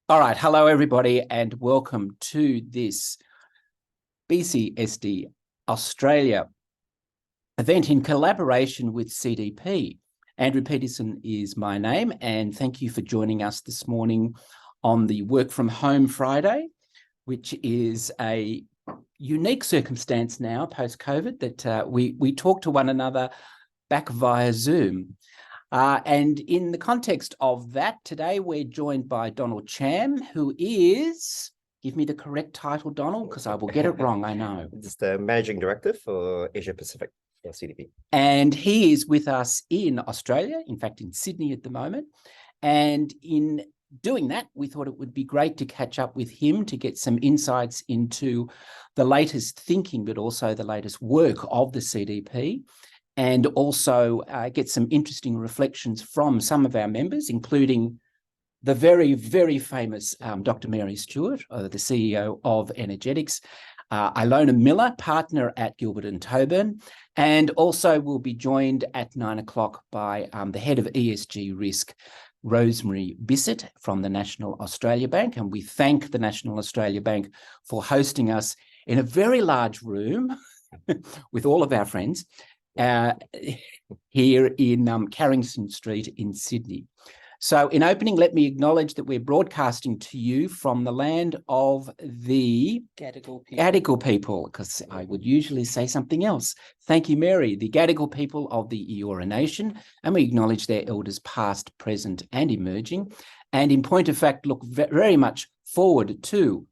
All right, hello everybody and welcome to this BCSD Australia event in collaboration with CDP. Andrew Peterson is my name, and thank you for joining us this morning on the Work From Home Friday, which is a unique circumstance now post-COVID that we talk to one another back via Zoom. And in the context of that, today we're joined by Donald Cham, who is, give me the correct title, Donald, because I will get it wrong, I know. This is the Managing Director for Asia Pacific for CDP. And he is with us in Australia, in fact, in Sydney at the moment. And in doing that, we thought it would be great to catch up with him to get some insights into the latest thinking, but also the latest work of the CDP. And also get some interesting reflections from some of our members, including the very, very famous Dr Mary Stewart, the CEO of Energetics, Ilona Millar, partner at Gilbert Tobin, and also we'll be joined at 9 o'clock by the head of ESG Risk, Rosemary Bissett from the National Australia Bank. And we thank the National Australia Bank for hosting us in a very large room with all of our friends. Here in Carrington Street in Sydney. So in opening, let me acknowledge that we're broadcasting to you from the land of the Gadigal people, because I would usually say something else. Thank you, Mary. The Gadigal people of the Eora Nation, and we acknowledge their elders past, present and emerging. And in point of fact, look very much forward to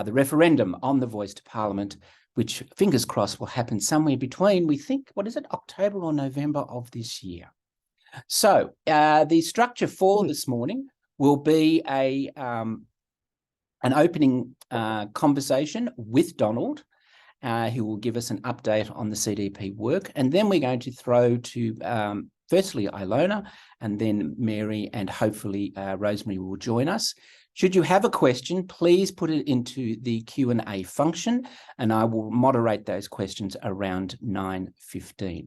the referendum on the voice to Parliament, which, fingers crossed, will happen somewhere between, we think, what is it, October or November of this year. So the structure for this morning will be an opening conversation with Donald, who will give us an update on the CDP work. And then we're going to throw to, firstly, Ilona, and then Mary, and hopefully Rosemary will join us. Should you have a question, please put it into the Q&A function, and I will moderate those questions around 9:15.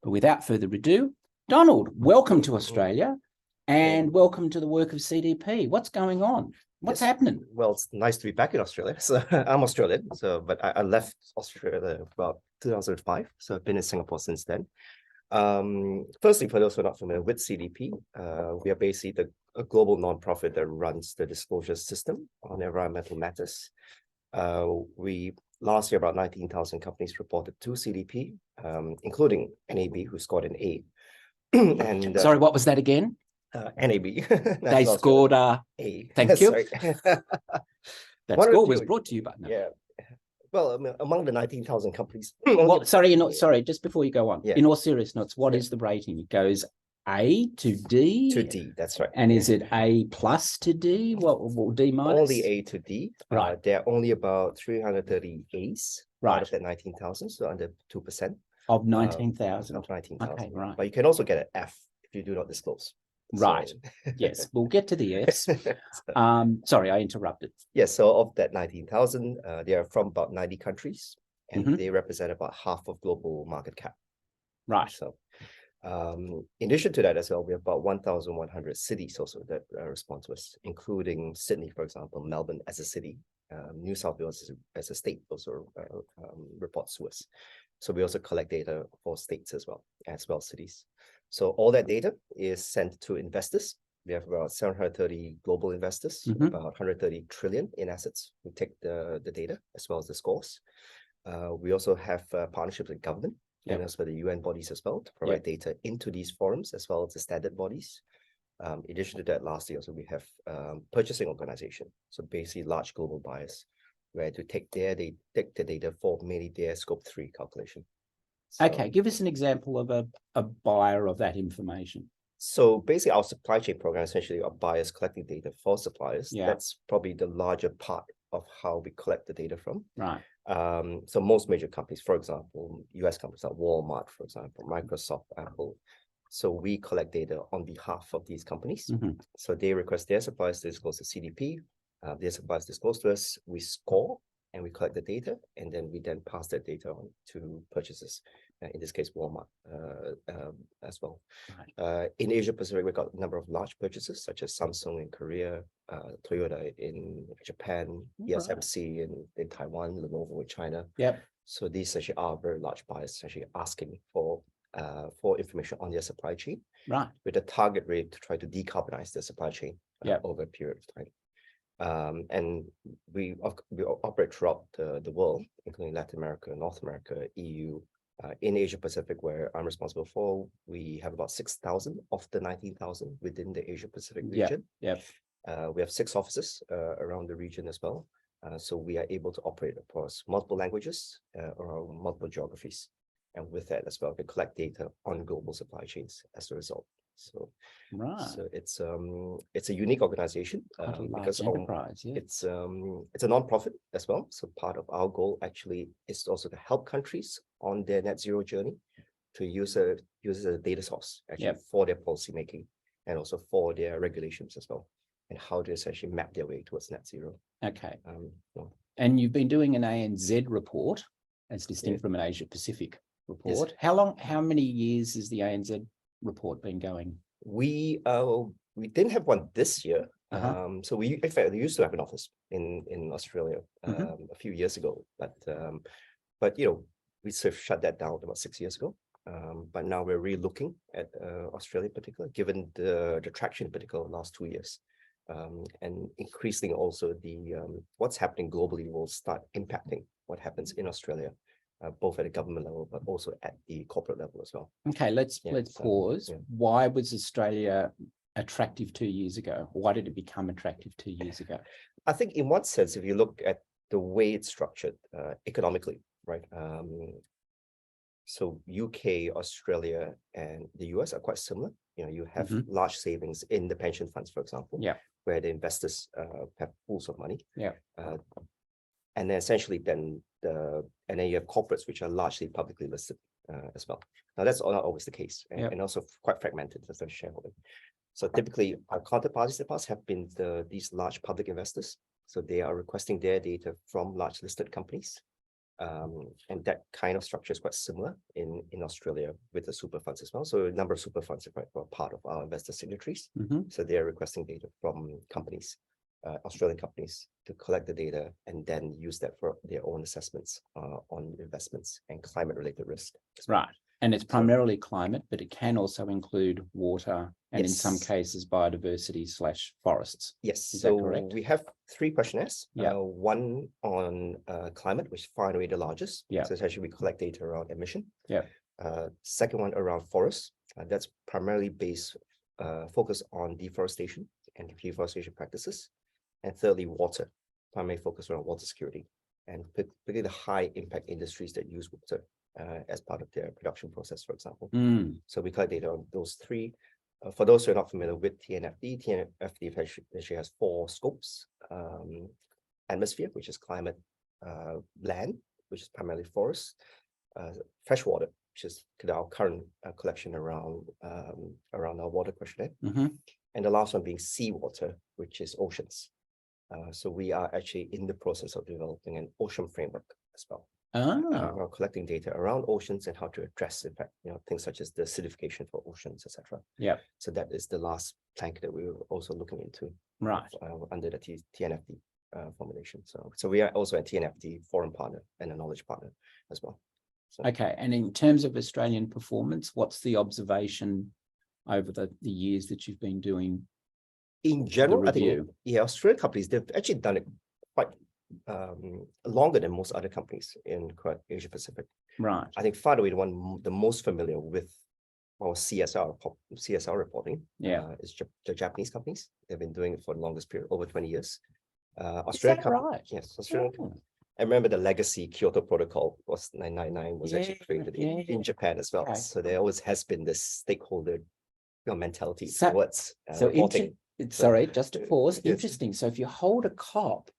But without further ado, Donald, welcome to Australia and welcome to the work of CDP. What's going on? What's happening? Well, it's nice to be back in Australia. So I'm Australian, but I left Australia about 2005. So I've been in Singapore since then. Firstly, for those who are not familiar with CDP, we are basically a global nonprofit that runs the disclosure system on environmental matters. Last year, about 19,000 companies reported to CDP, including NAB, who scored an A. And sorry, what was that again? NAB. They scored a A. Thank you. That score was brought to you by now. Yeah. Well, among the 19,000 companies. Well, sorry, just before you go on, in all seriousness, what is the rating? It goes A to D? To D, that's right. And is it A plus to D? What D minus? Only A to D. Right. There are only about 330 A's out of that 19,000, so under 2%. Of 19,000? Of 19,000. Okay, right. But you can also get an F if you do not disclose. Right. So... Yes, we'll get to the F's. Sorry, I interrupted. Yes, so of that 19,000, they are from about 90 countries, and they represent about half of global market cap. Right. So in addition to that as well, we have about 1,100 cities also that respond to us, including Sydney, for example, Melbourne as a city, New South Wales as a state also reports to us. So we also collect data for states as well as cities. So all that data is sent to investors. We have about 730 global investors, about 130 trillion in assets who take the data as well as the scores. We also have partnerships with government and as well the UN bodies as well to provide data into these forums as well as the standard bodies. In addition to that, last year, so we have purchasing organization. So basically large global buyers where to take the data for mainly their scope 3 calculation. So, okay, give us an example of a buyer of that information. So basically our supply chain program, essentially our buyers collecting data for suppliers. Yeah. That's probably the larger part of how we collect the data from. Right. So most major companies, for example, US companies like Walmart, for example, Microsoft, Apple. So we collect data on behalf of these companies. So they request their suppliers to disclose to CDP. Their suppliers disclose to us, we score and we collect the data, and then we pass that data on to purchasers. in this case, Walmart as well. Right. In Asia Pacific, we got a number of large purchases, such as Samsung in Korea, Toyota in Japan, TSMC in Taiwan, Lenovo in China. Yep. So these actually are very large buyers actually asking for information on their supply chain, Right. with a target rate to try to decarbonize their supply chain over a period of time. And we operate throughout the world, including Latin America, North America, EU. In Asia Pacific, where I'm responsible for, we have about 6,000 of the 19,000 within the Asia Pacific region. Yep. We have 6 offices around the region as well. So we are able to operate across multiple languages or multiple geographies. And with that as well, we collect data on global supply chains as a result. So, so it's a unique organization because enterprise, it's a non-profit as well. So part of our goal actually is also to help countries on their net zero journey to use a data source actually for their policy making and also for their regulations as well, and how to essentially map their way towards net zero. Okay. And you've been doing an ANZ report as distinct from an Asia Pacific report. Yes. How many years has the ANZ report been going? We didn't have one this year. So we in fact used to have an office in Australia a few years ago, but you know, we sort of shut that down about 6 years ago. But now we're really looking at Australia in particular, given the traction in particular the last 2 years. And increasingly also the what's happening globally will start impacting what happens in Australia, both at the government level, but also at the corporate level as well. Okay, let's pause. Why was Australia attractive 2 years ago? Why did it become attractive 2 years ago? I think in one sense, if you look at the way it's structured economically, right? So UK, Australia, and the US are quite similar. You know, you have large savings in the pension funds, for example, where the investors have pools of money. And then essentially then you have corporates which are largely publicly listed as well. Now that's not always the case, and also quite fragmented as a shareholder. So typically our counterparties in the past have been these large public investors. So they are requesting their data from large listed companies. And that kind of structure is quite similar in Australia with the super funds as well. So a number of super funds are part of our investor signatories. So they are requesting data from companies, Australian companies, to collect the data and then use that for their own assessments on investments and climate related risk. Right. And it's primarily climate, but it can also include water and in some cases biodiversity / forests. Yes. Is that correct? We have 3 questionnaires. One on climate, which is far and away the largest. So essentially we collect data around emission. Second one around forests. That's primarily focused on deforestation and reforestation practices. And thirdly, water, primarily focused around water security and particularly the high impact industries that use water as part of their production process, for example. So we collect data on those 3. For those who are not familiar with TNFD, TNFD actually has 4 scopes. Atmosphere, which is climate, land, which is primarily forests, freshwater, which is our current collection around our water questionnaire. And the last one being seawater, which is oceans. So we are actually in the process of developing an ocean framework as well. We're collecting data around oceans and how to address, in fact, things such as the acidification for oceans, etc. So that is the last plank that we were also looking into, under the TNFD formulation. So we are also a TNFD forum partner and a knowledge partner as well. So. Okay, and in terms of Australian performance, what's the observation over the years that you've been doing? In general, I think Australian companies, they've actually done it quite longer than most other companies in Asia Pacific. Right. I think far away the most familiar with our CSR reporting is the Japanese companies. They've been doing it for the longest period, over 20 years. Australian right? Yes, Australian. I remember the legacy Kyoto Protocol was 999 was actually created in Japan as well. So there always has been this stakeholder mentality towards reporting. Sorry, just to pause. Interesting. So if you hold a COP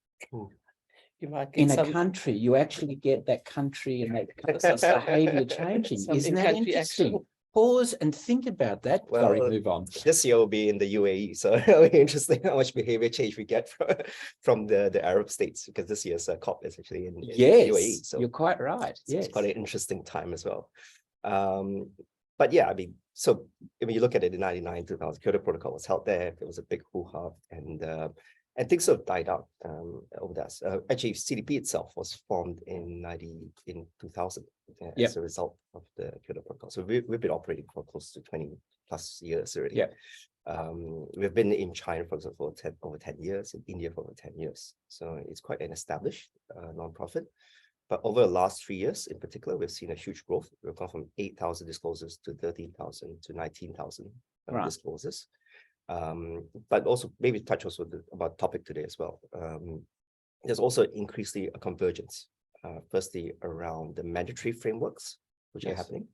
in a country, you actually get that country and that person's behavior changing. Isn't that interesting? Pause and think about that. Well, sorry, move on. This year will be in the UAE, so it'll be interesting how much behavior change we get from the Arab states, because this year's COP is actually in the UAE. So you're quite right. So it's quite an interesting time as well. But yeah, I mean, so when you look at it in 99, 2000, Kyoto Protocol was held there. There was a big hoo-ha, and things sort of died out over that. Actually, CDP itself was formed in 2000 as a result of the Kyoto Protocol. So we've been operating for close to 20 plus years already. Yeah. We've been in China, for example, for over 10 years, in India for over 10 years. So it's quite an established nonprofit. But over the last 3 years in particular, we've seen a huge growth. We've gone from 8,000 disclosures to 13,000 to 19,000 disclosures. But also maybe touch also about topic today as well. There's also increasingly a convergence, firstly around the mandatory frameworks, which are happening.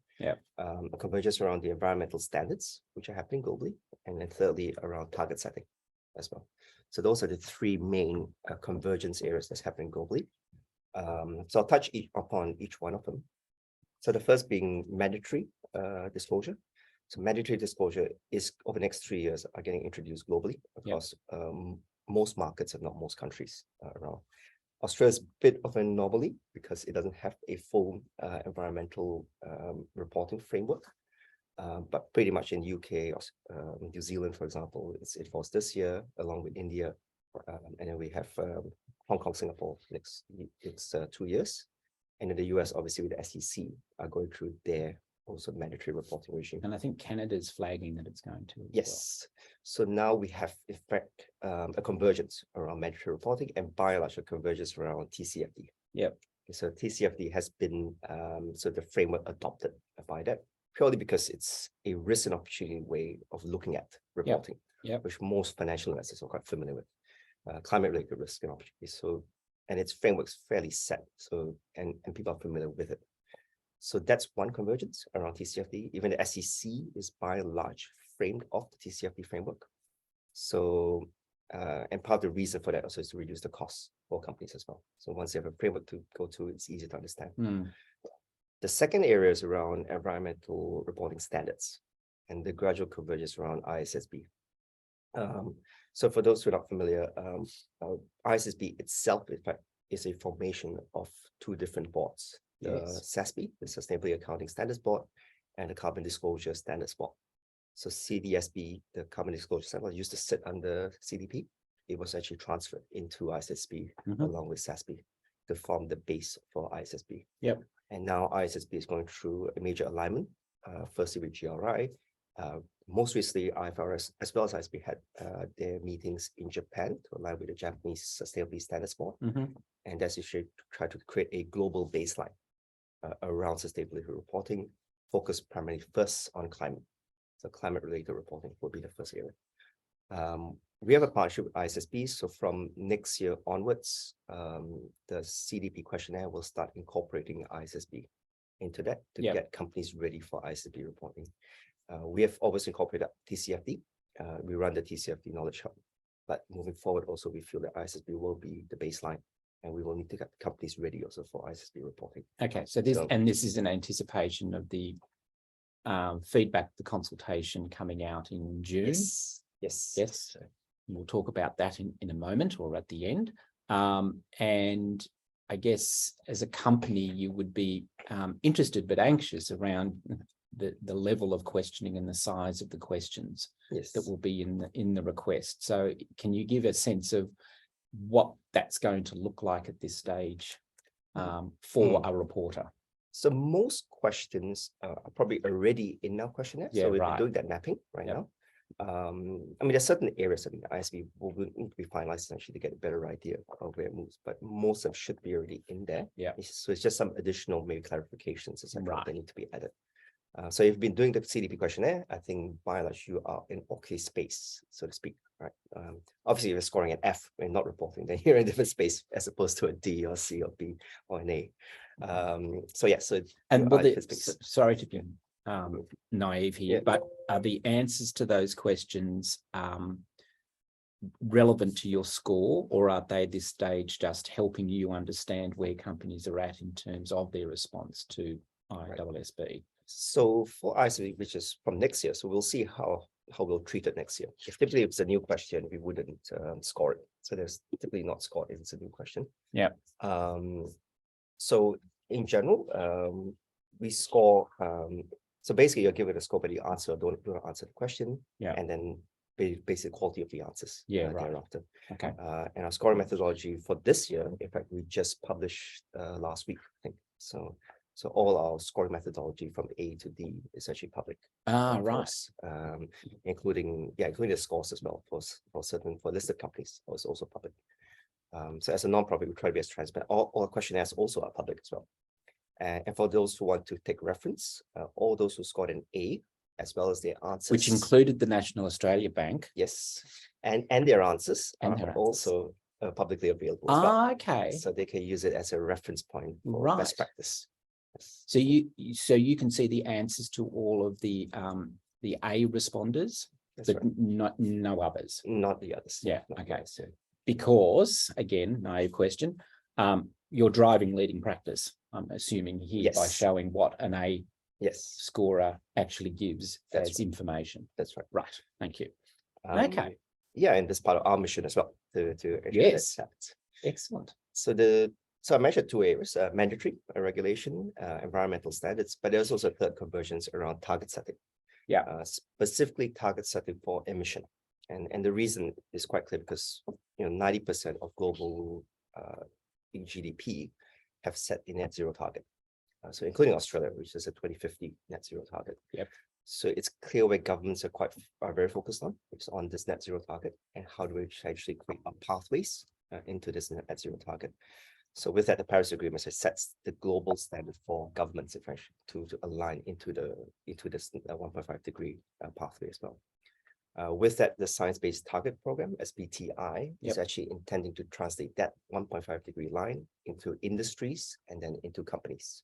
A convergence around the environmental standards, which are happening globally. And then thirdly, around target setting as well. So those are the three main convergence areas that's happening globally. So I'll touch upon each one of them. So the first being mandatory disclosure. So mandatory disclosure is over the next 3 years are getting introduced globally across most markets, if not most countries around. Australia is a bit of an anomaly because it doesn't have a full environmental reporting framework. But pretty much in UK, New Zealand, for example, it was this year along with India. And then we have Hong Kong, Singapore next 2 years. And in the US, obviously with the SEC are going through their also mandatory reporting regime. And I think Canada's flagging that it's going to. Yes. So now we have, in fact, a convergence around mandatory reporting and by and large a convergence around TCFD. So TCFD has been so the framework adopted by that purely because it's a risk and opportunity way of looking at reporting, which most financial investors are quite familiar with. Climate-related risk and opportunities. So, and its framework's fairly set. So, and people are familiar with it. So that's one convergence around TCFD. Even the SEC is by and large framed off the TCFD framework. So, and part of the reason for that also is to reduce the costs for companies as well. So once you have a framework to go to, it's easier to understand. The second area is around environmental reporting standards and the gradual convergence around ISSB. So for those who are not familiar, ISSB itself, in fact, is a formation of two different boards. The SASB, the Sustainability Accounting Standards Board, and the Carbon Disclosure Standards Board. So CDSB, the Carbon Disclosure Standards Board, used to sit under CDP. It was actually transferred into ISSB along with SASB to form the base for ISSB. And now ISSB is going through a major alignment, firstly with GRI. Most recently, IFRS as well as ISSB had their meetings in Japan to align with the Japanese Sustainability Standards Board. And that's to try to create a global baseline around sustainability reporting, focused primarily first on climate. So climate-related reporting will be the first area. We have a partnership with ISSB, so from next year onwards, the CDP questionnaire will start incorporating ISSB into that to get companies ready for ISSB reporting. We have always incorporated TCFD. We run the TCFD Knowledge Hub, but moving forward also we feel that ISSB will be the baseline and we will need to get companies ready also for ISSB reporting. Okay, so this is an anticipation of the feedback, the consultation coming out in June. Yes. We'll talk about that in a moment or at the end. And I guess as a company, you would be interested but anxious around the level of questioning and the size of the questions that will be in the request. So can you give a sense of what that's going to look like at this stage for a reporter? So most questions are probably already in our questionnaire. So we're doing that mapping now. I mean, there's certain areas that the ISB will need to be finalized essentially to get a better idea of where it moves, but most of them should be already in there. So it's just some additional maybe clarifications that need to be added. So if you've been doing the CDP questionnaire, I think by and large you are in okay space, so to speak, right? Obviously, if you're scoring an F and not reporting, then you're in a different space as opposed to a D or C or B or an A. Sorry to be naive here, but are the answers to those questions relevant to your score, or are they at this stage just helping you understand where companies are at in terms of their response to ISSB? So for ISSB, which is from next year, so we'll see how we'll treat it next year. If typically it's a new question, we wouldn't score it. So there's typically not scored if it's a new question. So in general, we score. So basically, you're given a score, but you answer or don't answer the question, and then basic quality of the answers. Thereafter. Okay. And our scoring methodology for this year, in fact, we just published last week, I think. So all our scoring methodology from A to D is actually public. Right. Including the scores as well for listed companies. It's also public. So as a non-profit, we try to be as transparent. All our questionnaires also are public as well. And for those who want to take reference, all those who scored an A, as well as their answers, which included the National Australia Bank. Yes, and their answers are also publicly available as well. Okay. So they can use it as a reference point for best practice. Yes. So you can see the answers to all of the A responders, That's but right. no others. Not the others. Yeah. Not Okay. others, yeah. Because again, naive question, you're driving leading practice. I'm assuming here by showing what an A scorer actually gives as information. That's right. Right. Thank you. Okay. Yeah, and that's part of our mission as well to yes. Excellent. So I mentioned two areas: mandatory regulation, environmental standards, but there's also third conversions around target setting. Yeah. Specifically target setting for emission, and the reason is quite clear because 90% of global GDP have set the net zero target. So including Australia, which is a 2050 net zero target. Yep. So it's clear where governments are very focused on, which is on this net zero target, and how do we actually create pathways into this net zero target. So with that, the Paris Agreement sets the global standard for governments to align into this 1.5 degree pathway as well. With that, the Science-Based Target Program, SBTI, is actually intending to translate that 1.5 degree line into industries and then into companies.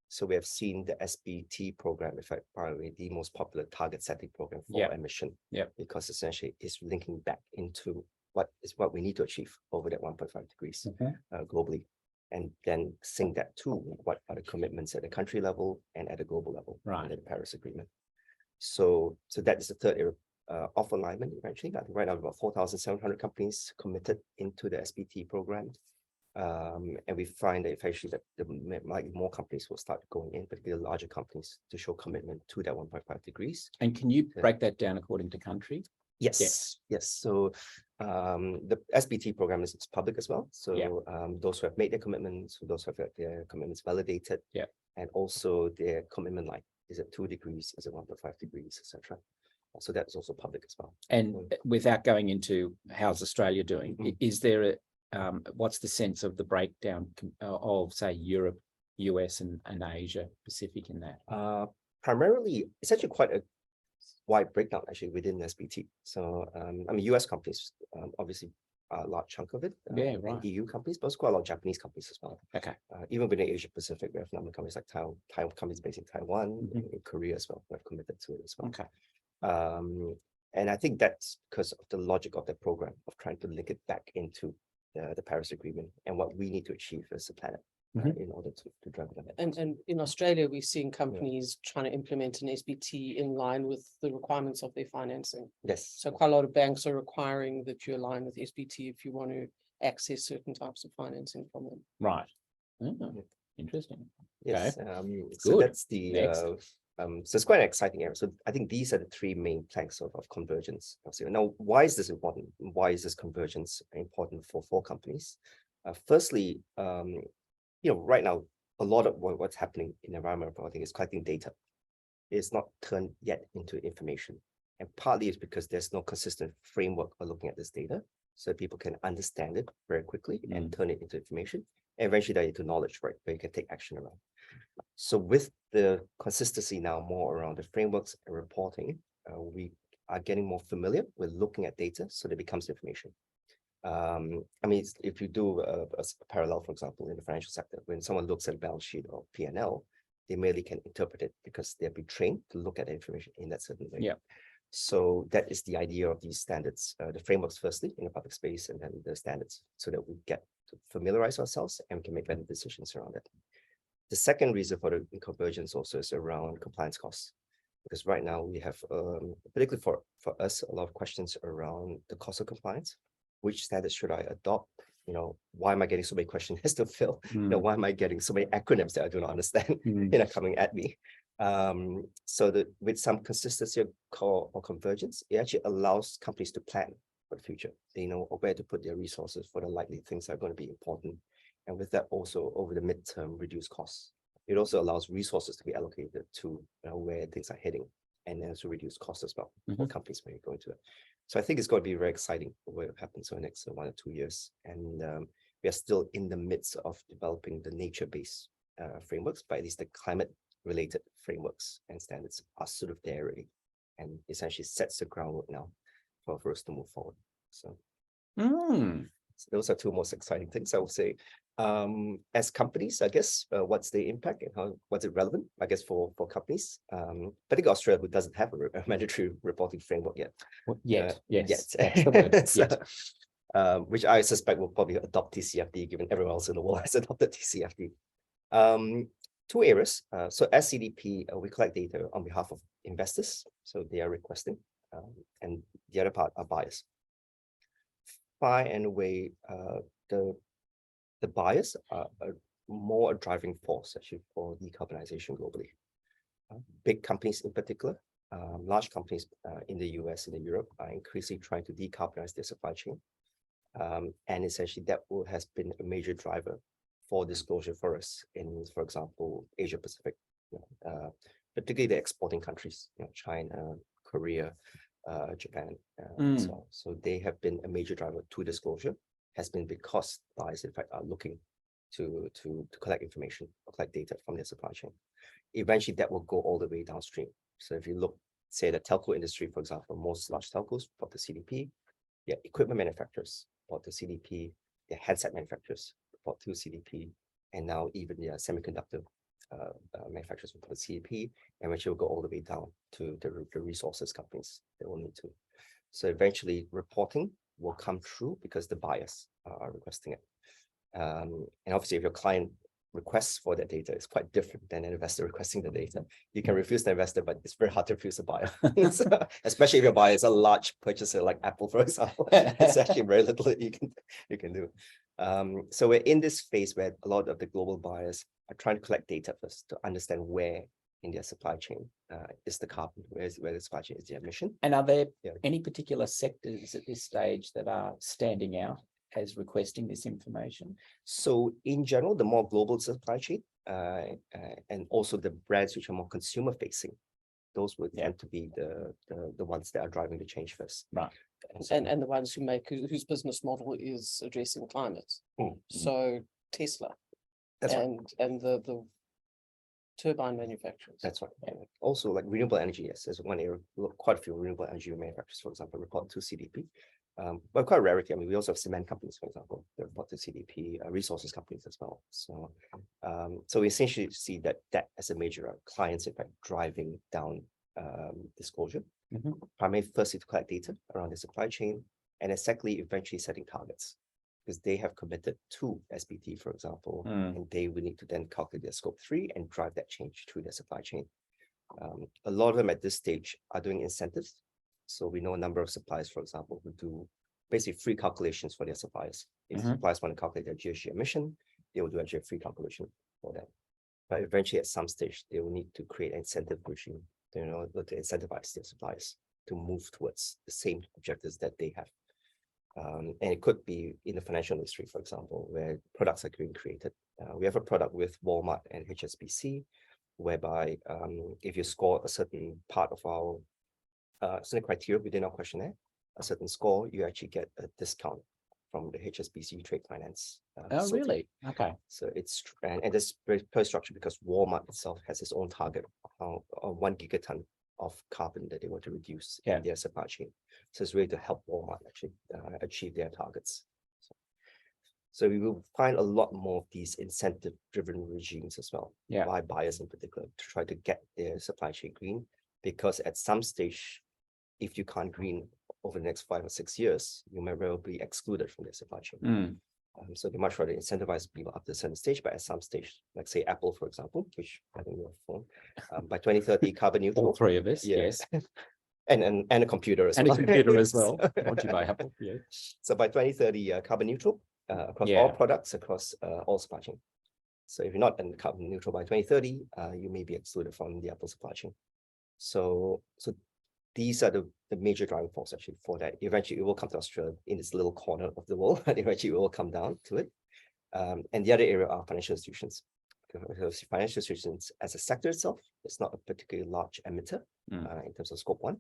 So we have seen the SBT program, in fact, probably the most popular target setting program for emission, because essentially it's linking back into what we need to achieve over that 1.5 degrees globally, and then sync that to what are the commitments at the country level and at the global level under the Paris Agreement. So that is the third area of alignment eventually. I think right now about 4,700 companies committed into the SBT program. And we find that eventually that there might be more companies will start going in, particularly larger companies, to show commitment to that 1.5 degrees. And can you break that down according to country? Yes. So the SBT program is public as well. So those who have made their commitments, those who have got their commitments validated, and also their commitment, like, is it 2 degrees, is it 1.5 degrees, etc. So that's also public as well. And without going into how's Australia doing, is there what's the sense of the breakdown of, say, Europe, US, and Asia Pacific in that? Primarily, it's actually quite a wide breakdown actually within SBT. So I mean, US companies obviously are a large chunk of it. And EU companies, but also quite a lot of Japanese companies as well. Okay. Even within Asia Pacific, we have a number of companies like Taiwan companies based in Taiwan, in Korea as well, who have committed to it as well. Okay. And I think that's because of the logic of the program of trying to link it back into the Paris Agreement and what we need to achieve as a planet in order to drive that. And in Australia, we're seeing companies trying to implement an SBT in line with the requirements of their financing. Yes. So quite a lot of banks are requiring that you align with SBT if you want to access certain types of financing from them. Right. Interesting. Yes. Okay. So that's the so it's quite an exciting area. So I think these are the three main planks of convergence. Now, why is this important? Why is this convergence important for companies? Firstly, right now, a lot of what's happening in environmental reporting is collecting data. It's not turned yet into information. And partly it's because there's no consistent framework for looking at this data, so people can understand it very quickly and turn it into information. And eventually into knowledge, right, where you can take action around. So with the consistency now more around the frameworks and reporting, we are getting more familiar with looking at data so that it becomes information. I mean, if you do a parallel, for example, in the financial sector, when someone looks at a balance sheet or P&L, they merely can interpret it because they've been trained to look at the information in that certain way. Yeah. So that is the idea of these standards, the frameworks firstly in the public space, and then the standards, so that we get to familiarize ourselves and we can make better decisions around it. The second reason for the convergence also is around compliance costs, because right now we have, particularly for us, a lot of questions around the cost of compliance. Which standards should I adopt? why am I getting so many questionnaires to fill? Why am I getting so many acronyms that I do not understand, coming at me? So that with some consistency or convergence, it actually allows companies to plan for the future. They know where to put their resources for the likely things that are going to be important. And with that also over the midterm, reduce costs. It also allows resources to be allocated to where things are heading, and then also reduce costs as well for companies when you go into it. So I think it's going to be very exciting what happens in the next 1 or 2 years. And we are still in the midst of developing the nature-based frameworks, but at least the climate-related frameworks and standards are sort of there already, and essentially sets the groundwork now for us to move forward. So, so those are two most exciting things I would say. As companies, I guess, what's the impact and what's it relevant, I guess, for companies, particularly Australia, who doesn't have a mandatory reporting framework yet. Yes, Yet. that's the word. So, which I suspect will probably adopt TCFD, given everyone else in the world has adopted TCFD. Two areas. So as CDP, we collect data on behalf of investors, so they are requesting, and the other part are buyers. Far and away, the buyers are more a driving force actually for decarbonization globally. Big companies in particular, large companies in the US and in Europe are increasingly trying to decarbonize their supply chain. And essentially that has been a major driver for disclosure for us in, for example, Asia Pacific, particularly the exporting countries, China, Korea, Japan. So they have been a major driver to disclosure, has been because buyers, in fact, are looking to collect information, collect data from their supply chain. Eventually, that will go all the way downstream. So if you look, say, the telco industry, for example, most large telcos report to CDP, their equipment manufacturers report to CDP, their handset manufacturers report to CDP, and now even their semiconductor manufacturers report to CDP, and which will go all the way down to the resources companies that will need to. So eventually, reporting will come through because the buyers are requesting it. And obviously, if your client requests for that data, it's quite different than an investor requesting the data. You can refuse the investor, but it's very hard to refuse a buyer, so, especially if your buyer is a large purchaser like Apple, for example. It's actually very little that you can do. So we're in this phase where a lot of the global buyers are trying to collect data first to understand where in their supply chain is the carbon, where the supply chain is the emission. And are there any particular sectors at this stage that are standing out as requesting this information? So in general, the more global supply chain and also the brands which are more consumer facing, those would tend to be the ones that are driving the change first. Right. And the ones whose business model is addressing climate. So Tesla. That's right. And the turbine manufacturers. That's right. And also like renewable energy, yes, there's one area, quite a few renewable energy manufacturers, for example, report to CDP. But quite a rarity. I mean, we also have cement companies, for example, that report to CDP, resources companies as well. So, so we essentially see that as a major clients, in fact, driving down disclosure. Primarily, firstly, to collect data around the supply chain, and then secondly, eventually setting targets, because they have committed to SBT, for example, and they will need to then calculate their scope 3 and drive that change through their supply chain. A lot of them at this stage are doing incentives. So we know a number of suppliers, for example, who do basically free calculations for their suppliers. If suppliers want to calculate their GHG emission, they will do actually a free calculation for them. But eventually, at some stage, they will need to create an incentive regime to incentivize their suppliers to move towards the same objectives that they have. And it could be in the financial industry, for example, where products are being created. We have a product with Walmart and HSBC, whereby if you score a certain part of our certain criteria within our questionnaire, a certain score, you actually get a discount from the HSBC trade finance. Oh, really? Okay. So it's and it's very structured because Walmart itself has its own target of 1 gigaton of carbon that they want to reduce in their supply chain. So it's really to help Walmart actually achieve their targets. So we will find a lot more of these incentive-driven regimes as well, by buyers in particular, to try to get their supply chain green. Because at some stage, if you can't green over the next 5 or 6 years, you may well be excluded from their supply chain. So they much rather incentivize people up to a certain stage, but at some stage, like say Apple, for example, which I think you have phone, by 2030, carbon neutral. All three of us, yes. And a computer as well. And a computer as well. What do you buy, Apple? Yeah. So by 2030, carbon neutral, across Yeah. all products, across all supply chain. So if you're not carbon neutral by 2030, you may be excluded from the Apple supply chain. So these are the major driving force actually for that. Eventually, it will come to Australia in this little corner of the world, and eventually it will come down to it. And the other area are financial institutions. Because financial institutions as a sector itself, it's not a particularly large emitter in terms of scope 1,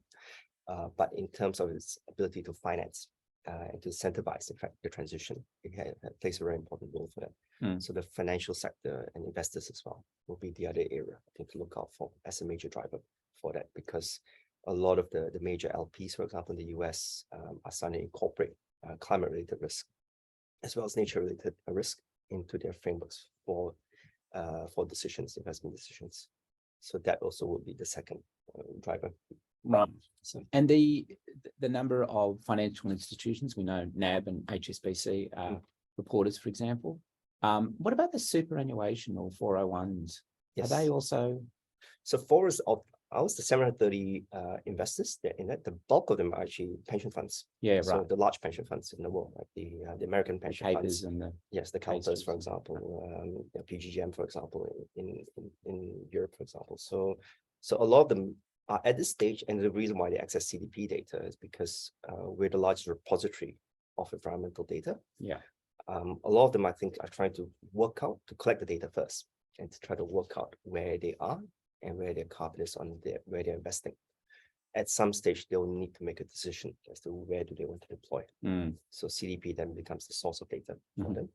but in terms of its ability to finance and to incentivize, in fact, the transition, it plays a very important role for that. So the financial sector and investors as well will be the other area I think to look out for as a major driver for that, because a lot of the major LPs, for example, in the US, are starting to incorporate climate-related risk as well as nature-related risk into their frameworks for decisions, investment decisions. So that also will be the second driver. Right. So, and the number of financial institutions, we know NAB and HSBC are reporters, for example. What about the superannuation or 401s? Yes. Are they also? So for us, of ours, the 730 investors, they're in it. The bulk of them are actually pension funds. Yeah, So right. the large pension funds in the world, like the American pension funds. And the Yes, the CalPERS, cases. for example, PGGM, for example, in Europe, for example. So a lot of them are at this stage, and the reason why they access CDP data is because we're the largest repository of environmental data. Yeah. A lot of them, I think, are trying to work out to collect the data first and to try to work out where they are and where their carbon is where they're investing. At some stage, they'll need to make a decision as to where do they want to deploy. So CDP then becomes the source of data for them.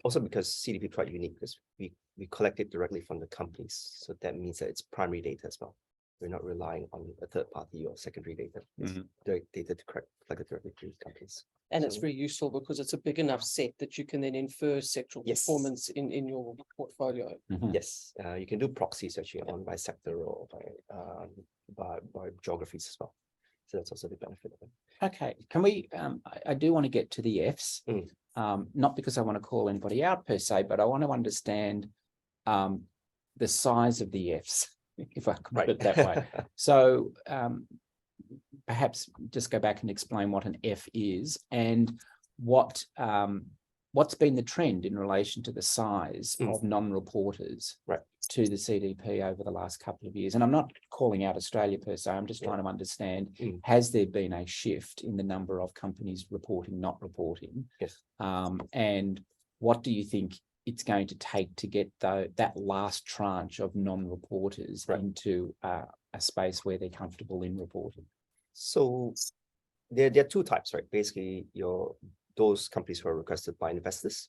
Also because CDP is quite unique because we collect it directly from the companies. So that means that it's primary data as well. We're not relying on a third party or secondary data. It's direct data to collect directly to companies. And it's very useful because it's a big enough set that you can then infer sectoral performance in your portfolio. Yes, you can do proxies actually on by sector or by geographies as well. So that's also the benefit of it. Okay, can we? I do want to get to the Fs, not because I want to call anybody out per se, but I want to understand the size of the Fs, if I can put it that way. So perhaps just go back and explain what an F is and what's been the trend in relation to the size of non-reporters to the CDP over the last couple of years. And I'm not calling out Australia per se, I'm just trying to understand, has there been a shift in the number of companies reporting, not reporting? Yes. And what do you think it's going to take to get that last tranche of non-reporters into a space where they're comfortable in reporting? So there are two types, right? Basically, those companies who are requested by investors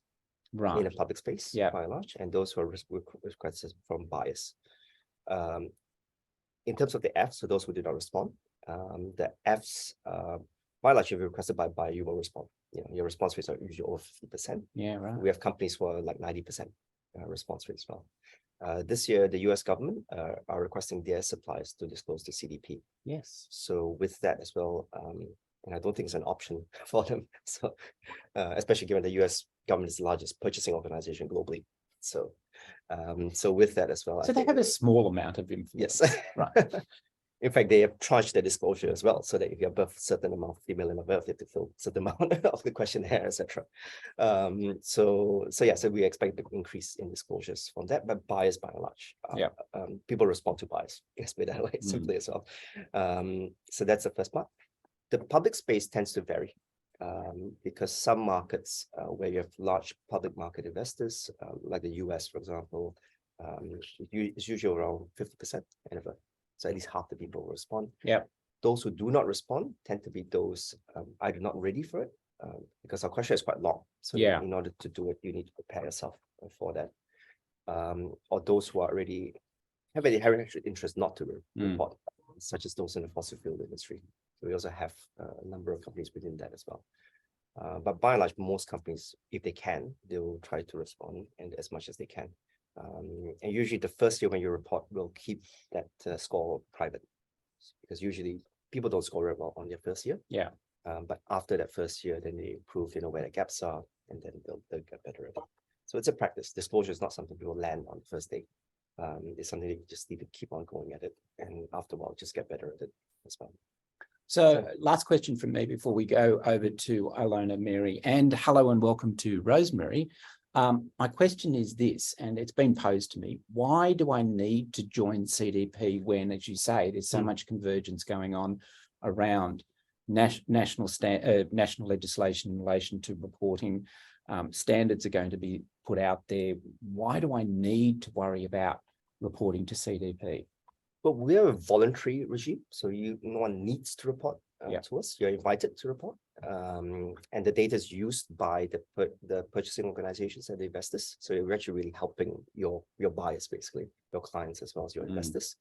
in a public space, by and large, and those who are requested from buyers. In terms of the Fs, so those who did not respond, the Fs, by and large, if you're requested by a buyer, you will respond. Your response rates are usually over 50%. Yeah, right. We have companies who are like 90% response rate as well. This year, the US government are requesting their suppliers to disclose the CDP. Yes. So with that as well, and I don't think it's an option for them. So especially given the US government is the largest purchasing organization globally. So with that as well. So they have a small amount of influence. Yes. Right. In fact, they have tranched their disclosure as well, so that if you're above a certain amount, 50 million above, you have to fill a certain amount of the questionnaire, etc. So we expect an increase in disclosures from that, but buyers by and large, people respond to buyers. Let's put it that way, simply as well. So that's the first part. The public space tends to vary because some markets where you have large public market investors, like the US, for example, it's usually around 50% and above. So at least half the people will respond. Those who do not respond tend to be those either not ready for it, because our question is quite long. So in order to do it, you need to prepare yourself for that. Or those who are already have an inherent interest not to report, such as those in the fossil fuel industry. So we also have a number of companies within that as well. But by and large, most companies, if they can, they will try to respond and as much as they can. And usually the first year when you report, we'll keep that score private, because usually people don't score very well on their first year. But after that first year, then they improve, where the gaps are, and then they'll get better at it. So it's a practice. Disclosure is not something people land on the first day. It's something you just need to keep on going at it, and after a while, just get better at it as well. So last question from me before we go over to Ilona, Mary, and hello and welcome to Rosemary. My question is this, and it's been posed to me: why do I need to join CDP when, as you say, there's so much convergence going on around national legislation in relation to reporting? Standards are going to be put out there. Why do I need to worry about reporting to CDP? Well, we are a voluntary regime, so no one needs to report to us. You're invited to report, and the data is used by the purchasing organizations and the investors. So you're actually really helping your buyers, basically, your clients as well as your investors.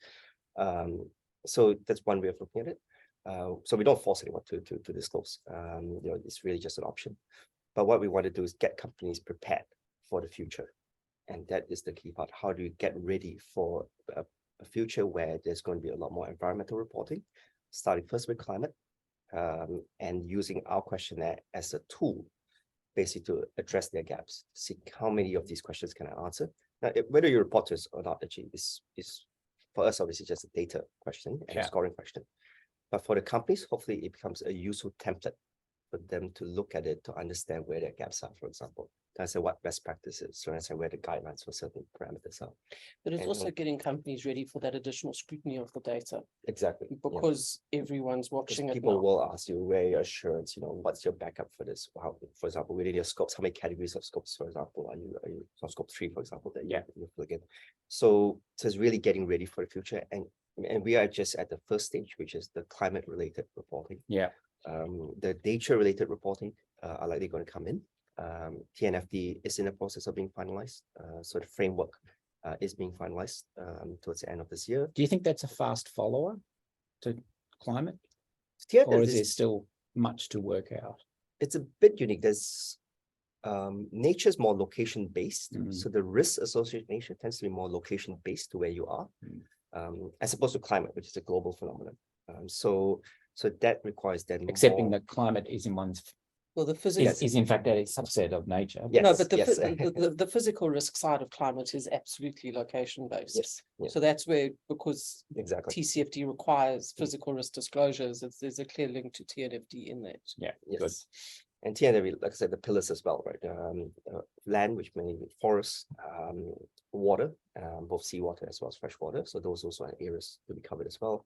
So that's one way of looking at it. So we don't force anyone to disclose. It's really just an option. But what we want to do is get companies prepared for the future, and that is the key part. How do you get ready for a future where there's going to be a lot more environmental reporting, starting first with climate, and using our questionnaire as a tool, basically to address their gaps, see how many of these questions can I answer. Now, whether you report to us or not, actually, is for us obviously just a data question and a scoring question. But for the companies, hopefully it becomes a useful template for them to look at it, to understand where their gaps are, for example. That's what best practices, so that's where the guidelines for certain parameters are. But it's also getting companies ready for that additional scrutiny of the data. Exactly. Because everyone's watching it. People will ask you where your assurance, what's your backup for this? How, for example, within your scopes, how many categories of scopes, for example, are you on scope 3, for example, that you plug in? So it's really getting ready for the future. And we are just at the first stage, which is the climate related reporting. The data related reporting are likely going to come in. TNFD is in the process of being finalized. So the framework is being finalized towards the end of this year. Do you think that's a fast follower to climate? Or is there still much to work out? It's a bit unique. There's nature's more location based. So the risk associated with nature tends to be more location based to where you are, as opposed to climate, which is a global phenomenon. So that requires then accepting that climate is in one's the physical is in fact a subset of nature. No, but the physical risk side of climate is absolutely location based. So that's where, because TCFD requires physical risk disclosures, there's a clear link to TNFD in that. Good. And TNFD, like I said, the pillars as well, right? Land, which mainly forests, water, both seawater as well as fresh water. So those also are areas to be covered as well.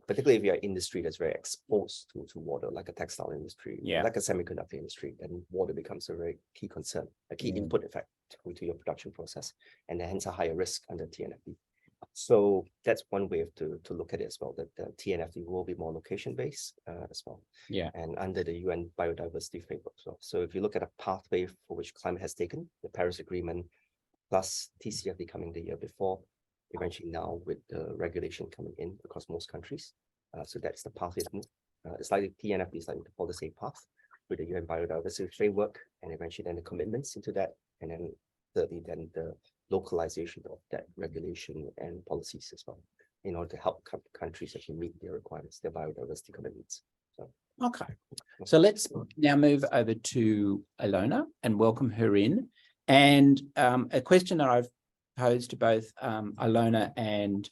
Particularly if you're an industry that's very exposed to water, like a textile industry, like a semiconductor industry, then water becomes a very key concern, a key input effect to your production process, and hence a higher risk under TNFD. So that's one way to look at it as well, that the TNFD will be more location-based as well. And under the UN biodiversity framework. So if you look at a pathway for which climate has taken, the Paris Agreement plus TCFD coming the year before, eventually now with the regulation coming in across most countries. So that's the path it's moved. It's like the TNFD is likely to follow the same path with the UN biodiversity framework, and eventually then the commitments into that, and then thirdly then the localization of that regulation and policies as well, in order to help countries actually meet their requirements, their biodiversity commitments. So let's now move over to Ilona and welcome her in. And a question that I've posed to both Ilona and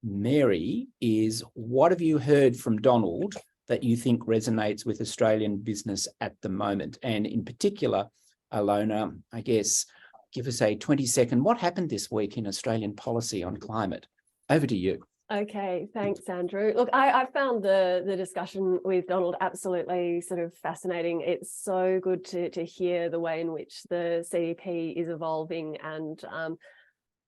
Mary is, what have you heard from Donald that you think resonates with Australian business at the moment? And in particular, Ilona, I guess, give us a 20-second, what happened this week in Australian policy on climate? Over to you. Okay, thanks, Andrew. Look, I found the discussion with Donald absolutely sort of fascinating. It's so good to hear the way in which the CDP is evolving, and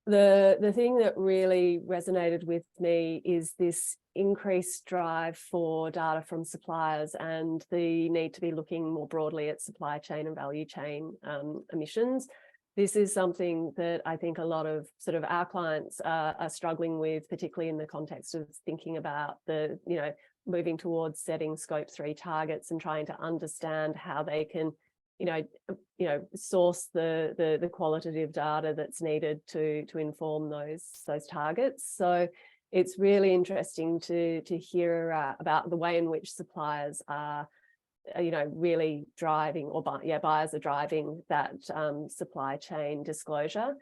the thing that really resonated with me is this increased drive for data from suppliers and the need to be looking more broadly at supply chain and value chain emissions. This is something that I think a lot of sort of our clients are struggling with, particularly in the context of thinking about the, moving towards setting scope 3 targets and trying to understand how they can, source the qualitative data that's needed to inform those targets. So it's really interesting to hear about the way in which suppliers are really driving, or buyers are driving that supply chain disclosure.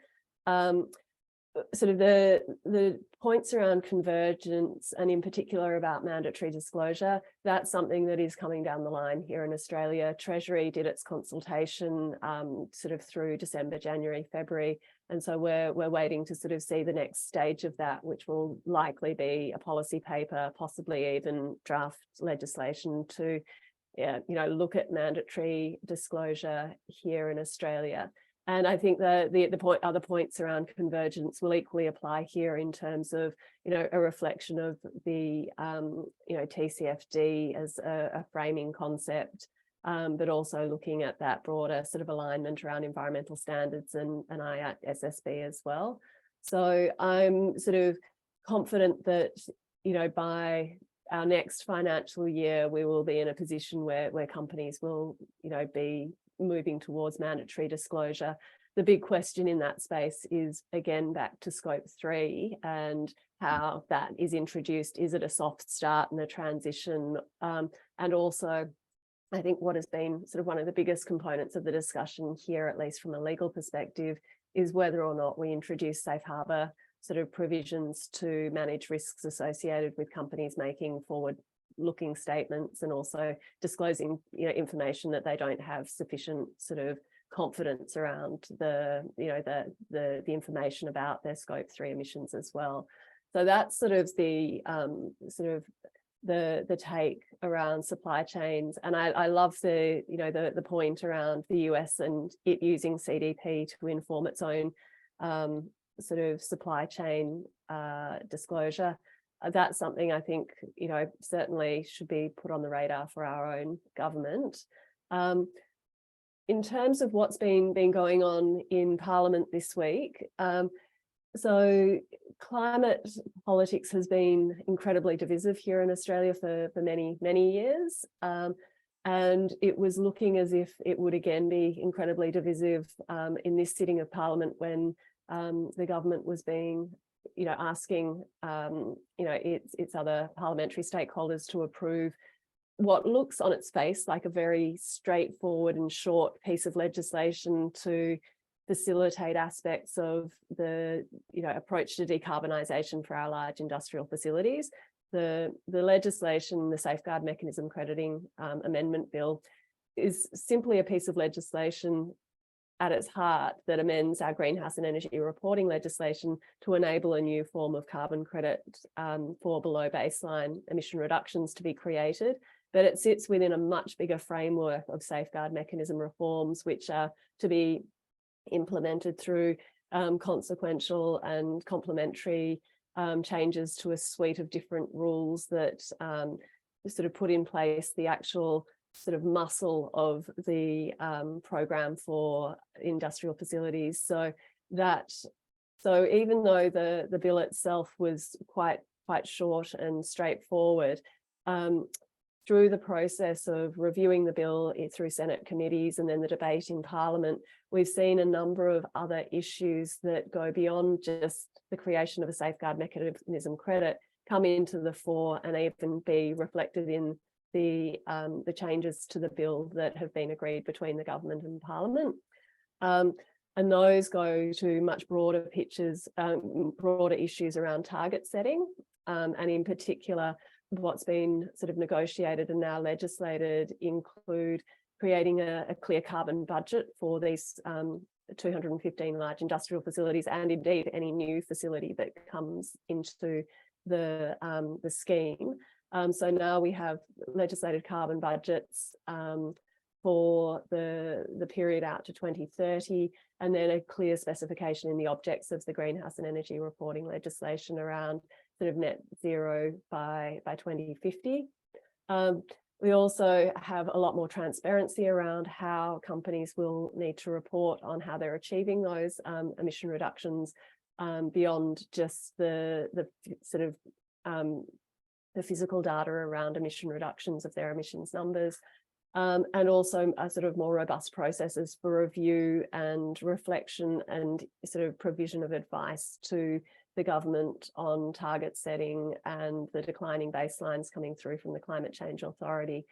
sort of the points around convergence, and in particular about mandatory disclosure, that's something that is coming down the line here in Australia. Treasury did its consultation sort of through December, January, February, and so we're waiting to sort of see the next stage of that, which will likely be a policy paper, possibly even draft legislation to look at mandatory disclosure here in Australia. And I think the other points around convergence will equally apply here in terms of, a reflection of the, TCFD as a framing concept, but also looking at that broader sort of alignment around environmental standards and ISSB as well. So I'm sort of confident that, by our next financial year, we will be in a position where companies will, be moving towards mandatory disclosure. The big question in that space is, again, back to scope 3 and how that is introduced. Is it a soft start and a transition? And also, I think what has been sort of one of the biggest components of the discussion here, at least from a legal perspective, is whether or not we introduce safe harbour sort of provisions to manage risks associated with companies making forward-looking statements and also disclosing, information that they don't have sufficient sort of confidence around the information about their scope 3 emissions as well. So that's sort of the take around supply chains, and I love the point around the US and it using CDP to inform its own sort of supply chain disclosure. That's something I think, certainly should be put on the radar for our own government. In terms of what's been going on in Parliament this week, so climate politics has been incredibly divisive here in Australia for many, many years. And it was looking as if it would again be incredibly divisive in this sitting of Parliament when the government was being, asking, its other parliamentary stakeholders to approve what looks on its face like a very straightforward and short piece of legislation to facilitate aspects of the, approach to decarbonisation for our large industrial facilities. The legislation, the Safeguard Mechanism Crediting Amendment Bill, is simply a piece of legislation at its heart that amends our greenhouse and energy reporting legislation to enable a new form of carbon credit for below baseline emission reductions to be created. But it sits within a much bigger framework of safeguard mechanism reforms, which are to be implemented through consequential and complementary changes to a suite of different rules that sort of put in place the actual sort of muscle of the program for industrial facilities. So even though the bill itself was quite short and straightforward, through the process of reviewing the bill through Senate committees and then the debate in Parliament, we've seen a number of other issues that go beyond just the creation of a safeguard mechanism credit come into the fore and even be reflected in the changes to the bill that have been agreed between the government and Parliament. And those go to much broader pictures, broader issues around target setting, and in particular, what's been sort of negotiated and now legislated include creating a clear carbon budget for these 215 large industrial facilities and indeed any new facility that comes into the scheme. So now we have legislated carbon budgets for the period out to 2030, and then a clear specification in the objects of the greenhouse and energy reporting legislation around sort of net zero by 2050. We also have a lot more transparency around how companies will need to report on how they're achieving those emission reductions beyond just the sort of the physical data around emission reductions of their emissions numbers, and also a sort of more robust processes for review and reflection and sort of provision of advice to the government on target setting and the declining baselines coming through from the Climate Change Authority.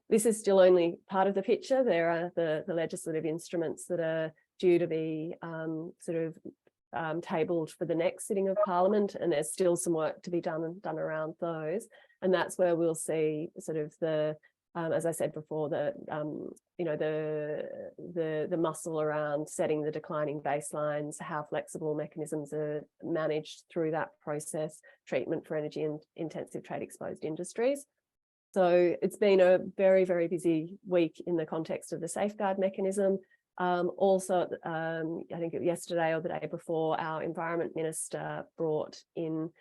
This is still only part of the picture. There are the legislative instruments that are due to be sort of tabled for the next sitting of Parliament, and there's still some work to be done around those. And that's where we'll see sort of the, as I said before, the muscle around setting the declining baselines, how flexible mechanisms are managed through that process, treatment for energy and intensive trade exposed industries. So it's been a very, very busy week in the context of the safeguard mechanism. Also, I think yesterday or the day before, our Environment Minister brought in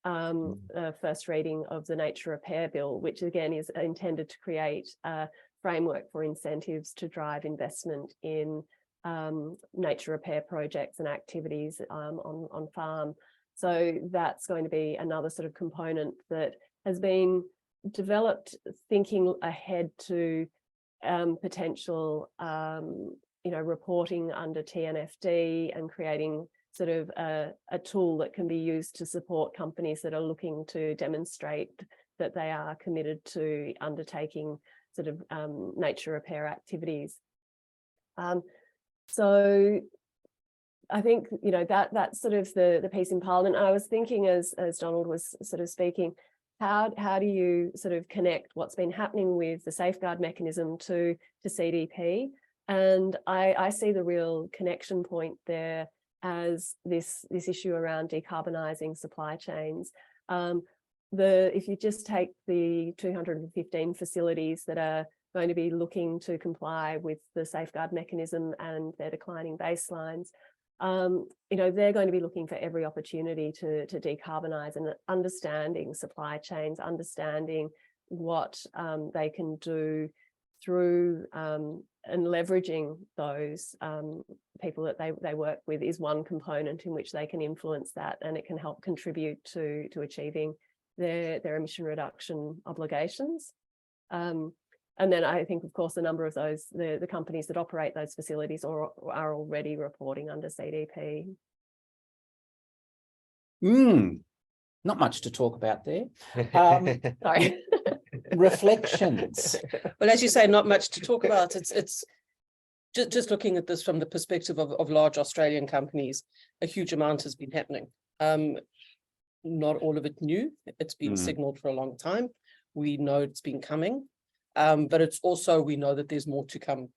a first reading of the Nature Repair Bill, which again is intended to create a framework for incentives to drive investment in nature repair projects and activities on farm. So that's going to be another sort of component that has been developed thinking ahead to potential reporting under TNFD and creating sort of a tool that can be used to support companies that are looking to demonstrate that they are committed to undertaking sort of nature repair activities. So I think, that's sort of the piece in Parliament. I was thinking as Donald was sort of speaking, how do you sort of connect what's been happening with the safeguard mechanism to CDP? And I see the real connection point there as this issue around decarbonising supply chains. If you just take the 215 facilities that are going to be looking to comply with the safeguard mechanism and their declining baselines, they're going to be looking for every opportunity to decarbonise, and understanding supply chains, understanding what they can do through and leveraging those people that they work with is one component in which they can influence that, and it can help contribute to achieving their emission reduction obligations. And then I think, of course, a number of those, the companies that operate those facilities are already reporting under CDP. Not much to talk about there. Sorry. Reflections. Well, as you say, not much to talk about. It's just looking at this from the perspective of large Australian companies, a huge amount has been happening. Not all of it new. It's been signaled for a long time. We know it's been coming. But it's also, we know that there's more to come.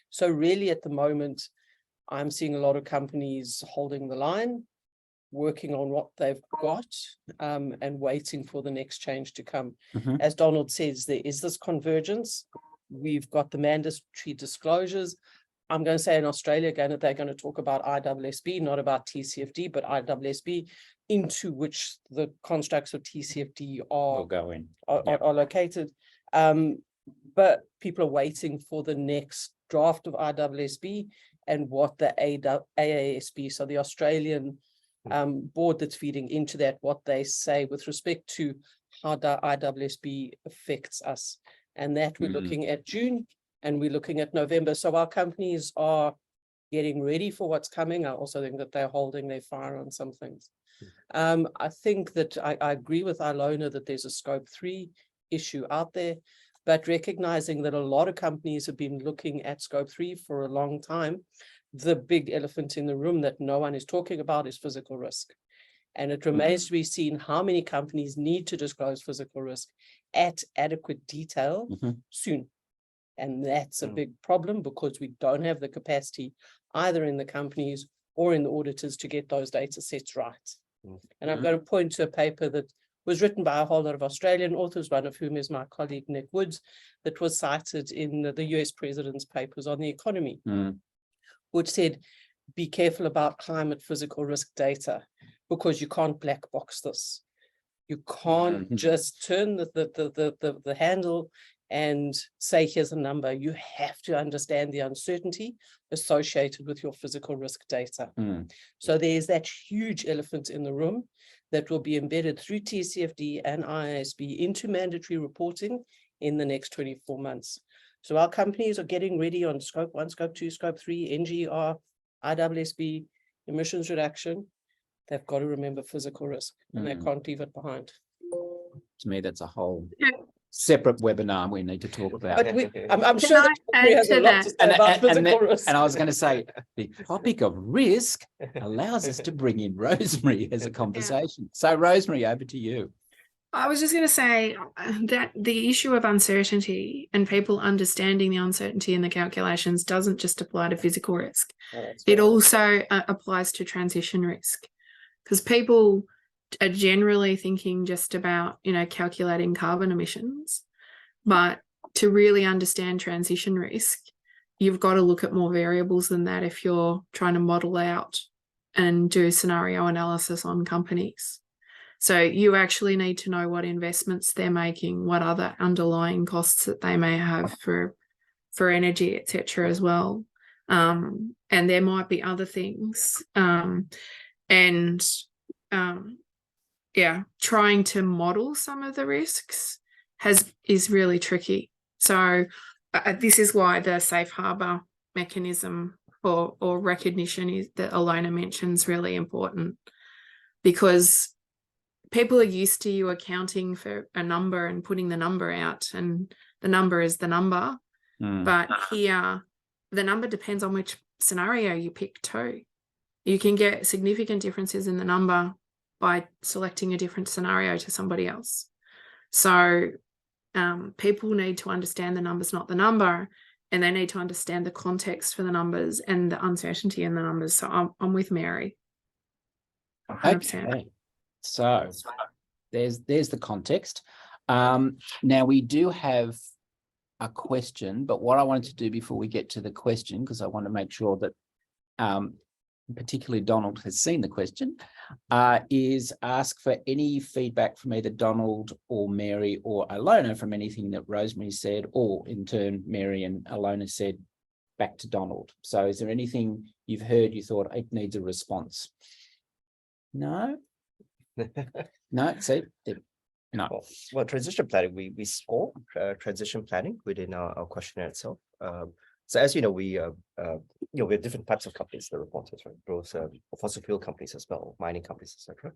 So really at the moment, I'm seeing a lot of companies holding the line, working on what they've got, and waiting for the next change to come. As Donald says, there is this convergence. We've got the mandatory disclosures. I'm going to say in Australia again that they're going to talk about ISSB, not about TCFD, but ISSB, into which the constructs of TCFD are located. But people are waiting for the next draft of ISSB and what the AASB, so the Australian board that's feeding into that, what they say with respect to how the ISSB affects us. And that we're looking at June and we're looking at November. So our companies are getting ready for what's coming. I also think that they're holding their fire on some things. I think that I agree with Ilona that there's a scope 3 issue out there, but recognizing that a lot of companies have been looking at scope 3 for a long time. The big elephant in the room that no one is talking about is physical risk. And it remains to be seen how many companies need to disclose physical risk at adequate detail soon. And that's a big problem because we don't have the capacity either in the companies or in the auditors to get those data sets right. And I'm going to point to a paper that was written by a whole lot of Australian authors, one of whom is my colleague Nick Woods, that was cited in the US President's papers on the economy, which said, be careful about climate physical risk data because you can't black box this. You can't just turn the handle and say, here's a number. You have to understand the uncertainty associated with your physical risk data. So there's that huge elephant in the room that will be embedded through TCFD and ISB into mandatory reporting in the next 24 months. So our companies are getting ready on scope 1, scope 2, scope 3, NGR, ISSB, emissions reduction. They've got to remember physical risk and they can't leave it behind. To me, that's a whole separate webinar we need to talk about. But I'm sure that I has add a to lot that? to say about physical risk. And I was going to say, the topic of risk allows us to bring in Rosemary as a conversation. So Rosemary, over to you. I was just going to say that the issue of uncertainty and people understanding the uncertainty in the calculations doesn't just apply to physical risk. It also applies to transition risk, because people are generally thinking just about, calculating carbon emissions. But to really understand transition risk, you've got to look at more variables than that if you're trying to model out and do scenario analysis on companies. So you actually need to know what investments they're making, what other underlying costs that they may have for energy, etc. as well. And there might be other things. Trying to model some of the risks is really tricky. So this is why the safe harbour mechanism or recognition that Ilona mentions really important, because people are used to you accounting for a number and putting the number out, and the number is the number. But here, the number depends on which scenario you pick too. You can get significant differences in the number by selecting a different scenario to somebody else. So people need to understand the numbers, not the number, and they need to understand the context for the numbers and the uncertainty in the numbers. So I'm with Mary. 100%. Okay. So there's the context. Now we do have a question, but what I wanted to do before we get to the question, because I want to make sure that particularly Donald has seen the question, is ask for any feedback from either Donald or Mary or Ilona from anything that Rosemary said, or in turn Mary and Ilona said back to Donald. So is there anything you've heard you thought it needs a response? No? No, see, no. Well, transition planning, we score transition planning within our questionnaire itself. So as you know, we have different types of companies that report us, right? Both fossil fuel companies as well, mining companies, etc.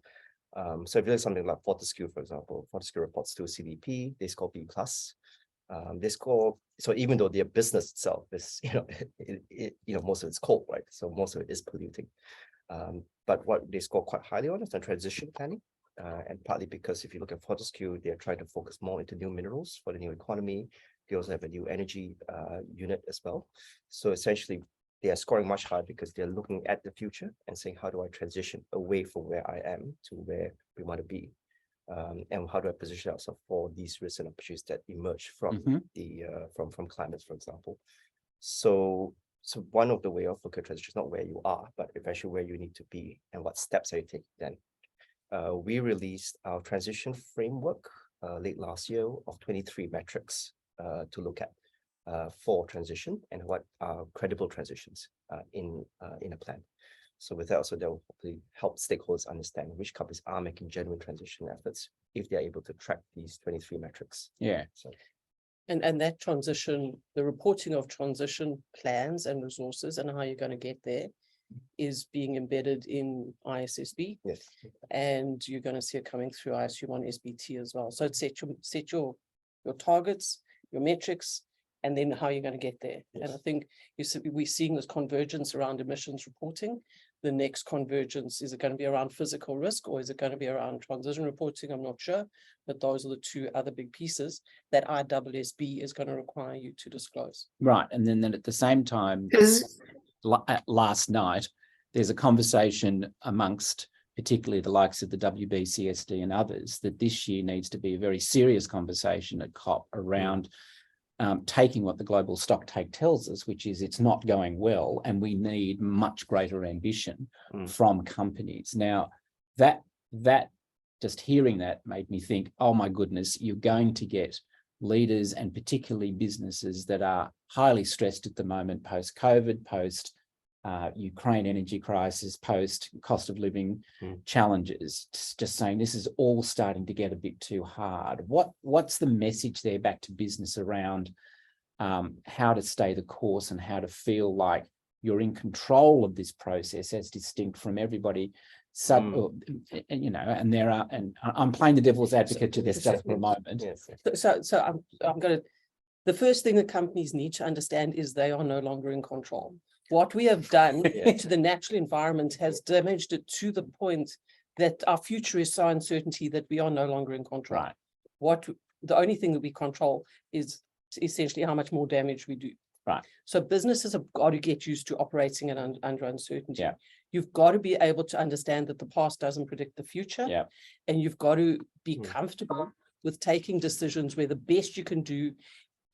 So if you look at something like Fortescue, for example, Fortescue reports to CDP, they score B+. They score, so even though their business itself is, most of it's coal, right? So most of it is polluting. But what they score quite highly on is the transition planning. And partly because if you look at Fortescue, they're trying to focus more into new minerals for the new economy. They also have a new energy unit as well. So essentially, they are scoring much higher because they're looking at the future and saying, how do I transition away from where I am to where we want to be? And how do I position ourselves for these risks and opportunities that emerge from from climate, for example? So one of the way of looking at transition is not where you are, but eventually where you need to be and what steps are you taking then. We released our transition framework late last year of 23 metrics to look at for transition and what are credible transitions in a plan. So with that, also that will hopefully help stakeholders understand which companies are making genuine transition efforts if they're able to track these 23 metrics. Yeah. So. And that transition, the reporting of transition plans and resources and how you're going to get there is being embedded in ISSB. Yes. And you're going to see it coming through, I assume, on SBT as well. So it's set your targets, your metrics, and then how you're going to get there. Yes. And I think we're seeing this convergence around emissions reporting. The next convergence, is it going to be around physical risk or is it going to be around transition reporting? I'm not sure, but those are the two other big pieces that ISSB is going to require you to disclose. Right. And then at the same time, last night, there's a conversation amongst particularly the likes of the WBCSD and others that this year needs to be a very serious conversation at COP around taking what the global stocktake tells us, which is it's not going well and we need much greater ambition from companies. Now, that just hearing that made me think, oh my goodness, you're going to get leaders and particularly businesses that are highly stressed at the moment post-COVID, post-Ukraine energy crisis, post-cost of living challenges, just saying this is all starting to get a bit too hard. What's the message there back to business around how to stay the course and how to feel like you're in control of this process as distinct from everybody and there are, and I'm playing the devil's advocate to this just for a moment. Yes. So I'm going to, the first thing that companies need to understand is they are no longer in control. What we have done to the natural environment has damaged it to the point that our future is so uncertainty that we are no longer in control. Right. The only thing that we control is essentially how much more damage we do. Right. So businesses have got to get used to operating under uncertainty. Yeah. You've got to be able to understand that the past doesn't predict the future. Yeah. And you've got to be comfortable with taking decisions where the best you can do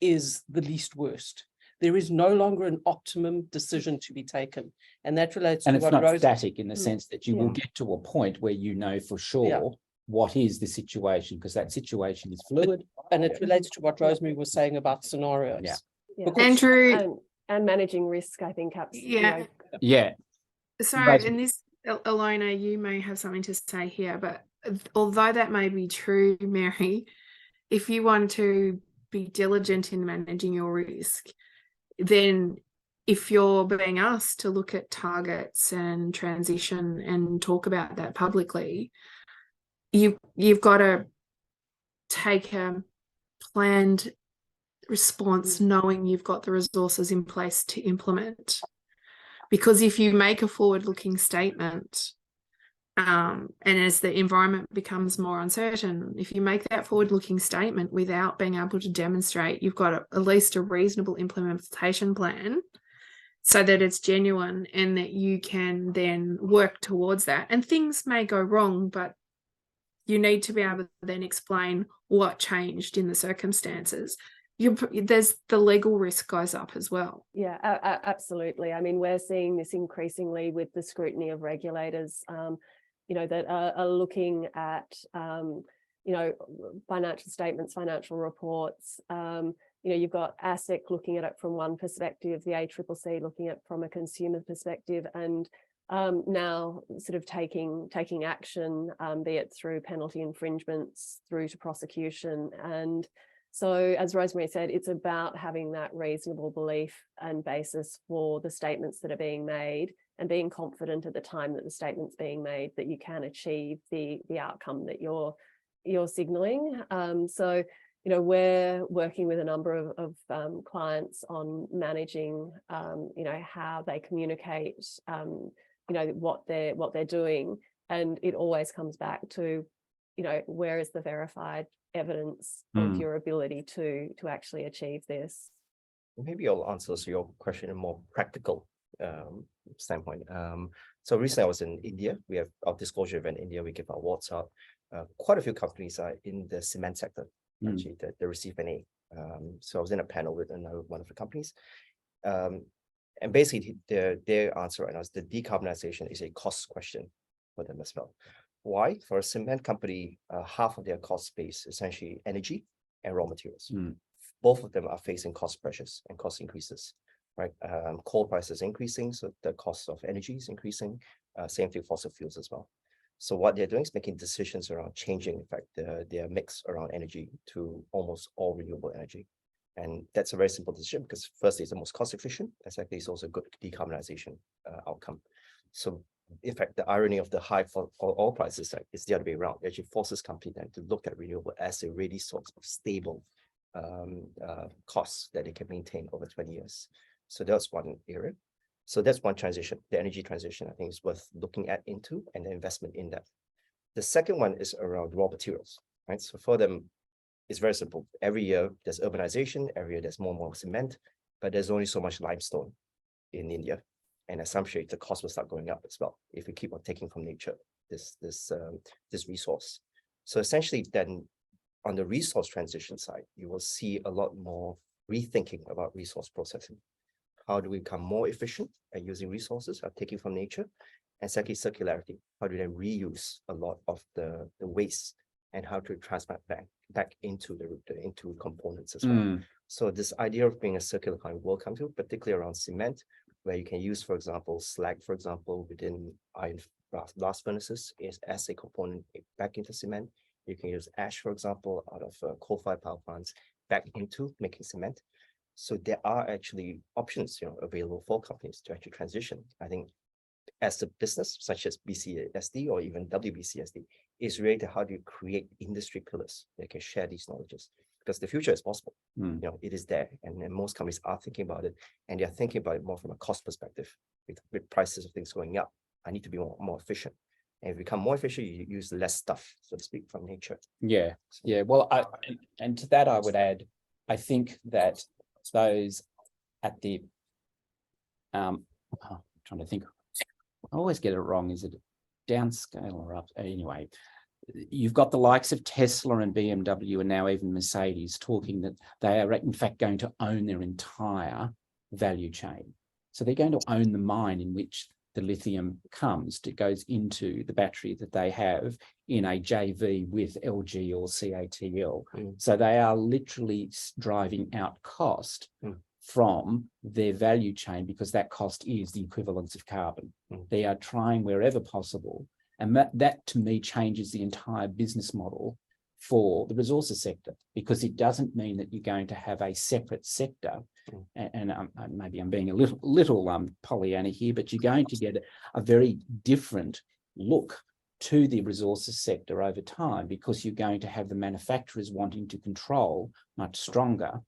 is the least worst. There is no longer an optimum decision to be taken. And that relates and to it's what not static in the sense that you Yeah. will get to a point where you know for sure Yeah. what is the situation, because that situation is fluid. And it relates to what Rosemary was saying about scenarios. Yeah. Yeah. Andrew, And managing risk, I think. Yeah. Yeah. so But- in this, Ilona, you may have something to say here, but although that may be true, Mary, if you want to be diligent in managing your risk, then if you're being asked to look at targets and transition and talk about that publicly, you've got to take a planned response knowing you've got the resources in place to implement. Because if you make a forward-looking statement, and as the environment becomes more uncertain, if you make that forward-looking statement without being able to demonstrate you've got at least a reasonable implementation plan so that it's genuine and that you can then work towards that. And things may go wrong, but you need to be able to then explain what changed in the circumstances. There's the legal risk goes up as well. Yeah, absolutely. I mean, we're seeing this increasingly with the scrutiny of regulators, that are looking at, financial statements, financial reports. You've got ASIC looking at it from one perspective, the ACCC looking at it from a consumer perspective, and now sort of taking action, be it through penalty infringements through to prosecution. And so, as Rosemary said, it's about having that reasonable belief and basis for the statements that are being made, and being confident at the time that the statement's being made that you can achieve the outcome that you're signalling. So, we're working with a number of clients on managing, how they communicate, what they're doing, and it always comes back to, where is the verified evidence of your ability to actually achieve this. Maybe I'll answer your question in a more practical standpoint. So recently I was in India. We have our disclosure event in India. We give awards out. Quite a few companies are in the cement sector, actually, that they receive an A. So I was in a panel with another one of the companies. And basically their answer right now is the decarbonization is a cost question for them as well. Why? For a cement company, half of their cost base is essentially energy and raw materials. Both of them are facing cost pressures and cost increases, right? Coal prices increasing, so the cost of energy is increasing. Same thing fossil fuels as well. So what they're doing is making decisions around changing, in fact, their mix around energy to almost all renewable energy. And that's a very simple decision because firstly, it's the most cost efficient. And secondly, it's also a good decarbonization outcome. So in fact, the irony of the high oil prices is the other way around. It actually forces companies then to look at renewable as a really source of stable costs that they can maintain over 20 years. So that's one area. So that's one transition. The energy transition, I think, is worth looking at into and the investment in that. The second one is around raw materials, right? So for them, it's very simple. Every year there's urbanization, every year there's more and more cement, but there's only so much limestone in India. And at some stage, the cost will start going up as well if we keep on taking from nature this resource. So essentially, then on the resource transition side, you will see a lot more rethinking about resource processing. How do we become more efficient at using resources, at taking from nature? And secondly, circularity. How do they reuse a lot of the waste and how to transfer back into into components as well? So this idea of being a circular economy will come to, particularly around cement, where you can use, for example, slag, for example, within iron blast furnaces as a component back into cement. You can use ash, for example, out of coal-fired power plants back into making cement. So there are actually options, available for companies to actually transition. I think as a business, such as BCSD or even WBCSD, is related to how do you create industry pillars that can share these knowledges, because the future is possible. You know, it is there, and most companies are thinking about it, and they're thinking about it more from a cost perspective. With prices of things going up, I need to be more efficient. And if you become more efficient, you use less stuff, so to speak, from nature. Yeah, yeah. Well, and to that I would add, I think that those at the I'm trying to think, I always get it wrong. Is it downscale or up? Anyway, you've got the likes of Tesla and BMW and now even Mercedes talking that they are in fact going to own their entire value chain. So they're going to own the mine in which the lithium comes. It goes into the battery that they have in a JV with LG or CATL. So they are literally driving out cost from their value chain, because that cost is the equivalence of carbon. They are trying wherever possible. And that to me changes the entire business model for the resources sector, because it doesn't mean that you're going to have a separate sector. And maybe I'm being a little Pollyanna here, but you're going to get a very different look to the resources sector over time, because you're going to have the manufacturers wanting to control much stronger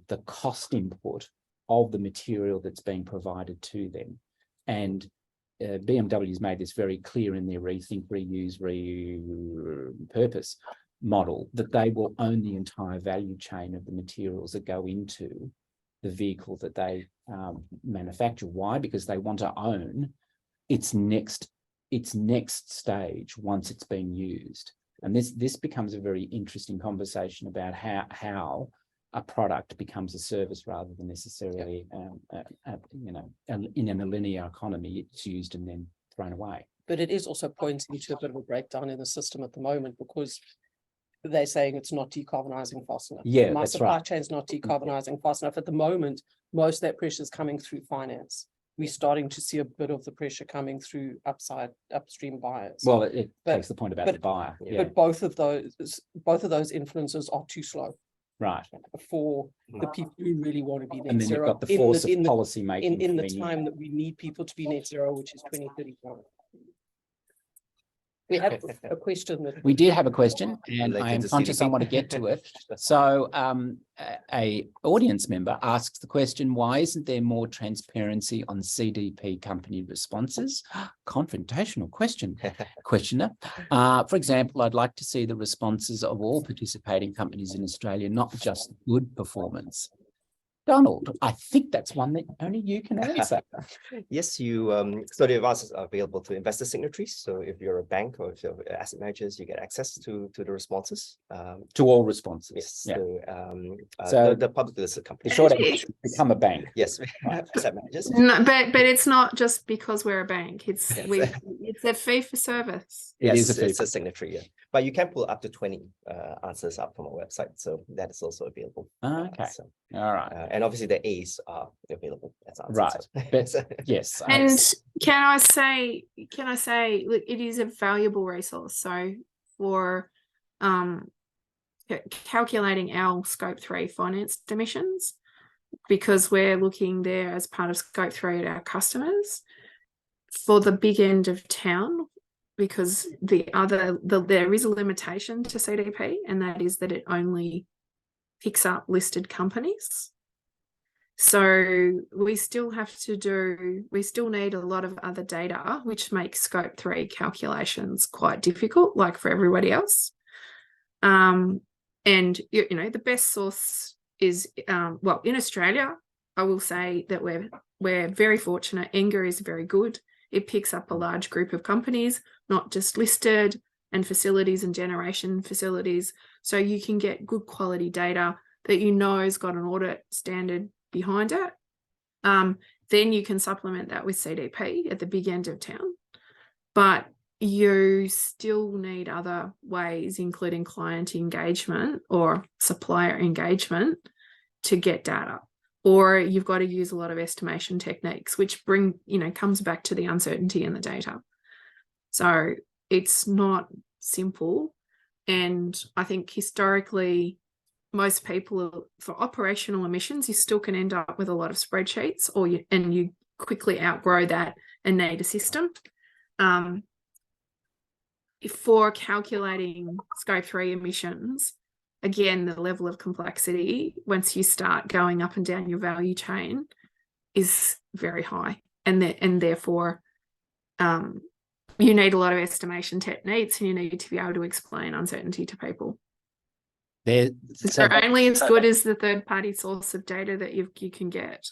the cost input of the material that's being provided to them. And BMW's made this very clear in their rethink, reuse, repurpose model, that they will own the entire value chain of the materials that go into the vehicle that they manufacture. Why? Because they want to own its next stage once it's been used. And this becomes a very interesting conversation about how a product becomes a service rather than necessarily, in a linear economy, it's used and then thrown away. But it is also pointing to a bit of a breakdown in the system at the moment, because they're saying it's not decarbonising fast enough. Yeah, my that's supply right. chain's not decarbonising fast enough. At the moment, most of that pressure is coming through finance. We're starting to see a bit of the pressure coming through upstream buyers. Well, it takes the point about the buyer. But both of those influences are too slow. Right. For the people who really want to be net And then zero. you've got the force of policy making. In the time that we need people to be net zero, which is 2035. We have a question. We did have a question, and I am conscious I want to get to it. So a audience member asks the question, why isn't there more transparency on CDP company responses? Confrontational question, questioner. For example, I'd like to see the responses of all participating companies in Australia, not just good performance. Donald, I think that's one that only you can answer. Yes, so the advances are available to investor signatories. So if you're a bank or if you're asset managers, you get access to the responses. To all responses. Yes. Yeah. So the public listed company. The short answer, become a bank. Yes, asset managers. No, but it's not just because we're a bank. It's a fee for service. It is a fee. It's a signatory, yeah. But you can pull up to 20 answers up from our website, so that is also available. Okay. All right. And obviously the A's are available as answers. Right. But yes. And can I say, look, it is a valuable resource. So for calculating our Scope 3 financed emissions, because we're looking there as part of Scope 3 at our customers for the big end of town, because there is a limitation to CDP, and that is that it only picks up listed companies. So we still need a lot of other data, which makes Scope 3 calculations quite difficult, like for everybody else. And the best source is, in Australia, I will say that we're very fortunate. ENGA is very good. It picks up a large group of companies, not just listed, and facilities and generation facilities. So you can get good quality data that has got an audit standard behind it. Then you can supplement that with CDP at the big end of town. But you still need other ways, including client engagement or supplier engagement, to get data. Or you've got to use a lot of estimation techniques, which comes back to the uncertainty in the data. So it's not simple. And I think historically, most people, for operational emissions, you still can end up with a lot of spreadsheets, and you quickly outgrow that and need a system. For calculating scope 3 emissions, again, the level of complexity, once you start going up and down your value chain, is very high. And therefore, you need a lot of estimation techniques, and you need to be able to explain uncertainty to people. They're only as good as the third-party source of data that you can get.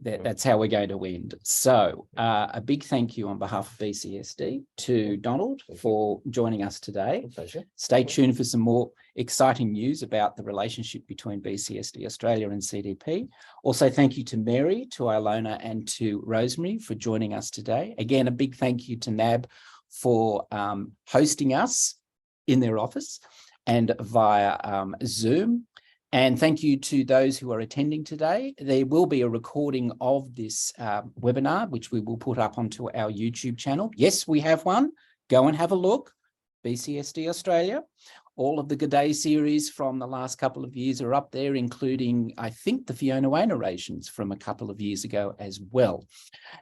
That's how we're going to end. So a big thank you on behalf of BCSD to Donald for joining us today. Pleasure. Stay tuned for some more exciting news about the relationship between BCSD Australia and CDP. Also, thank you to Mary, to Ilona, and to Rosemary for joining us today. Again, a big thank you to NAB for hosting us in their office and via Zoom. And thank you to those who are attending today. There will be a recording of this webinar, which we will put up onto our YouTube channel. Yes, we have one. Go and have a look. BCSD Australia. All of the Good Day series from the last couple of years are up there, including, I think, the Fiona Way narrations from a couple of years ago as well.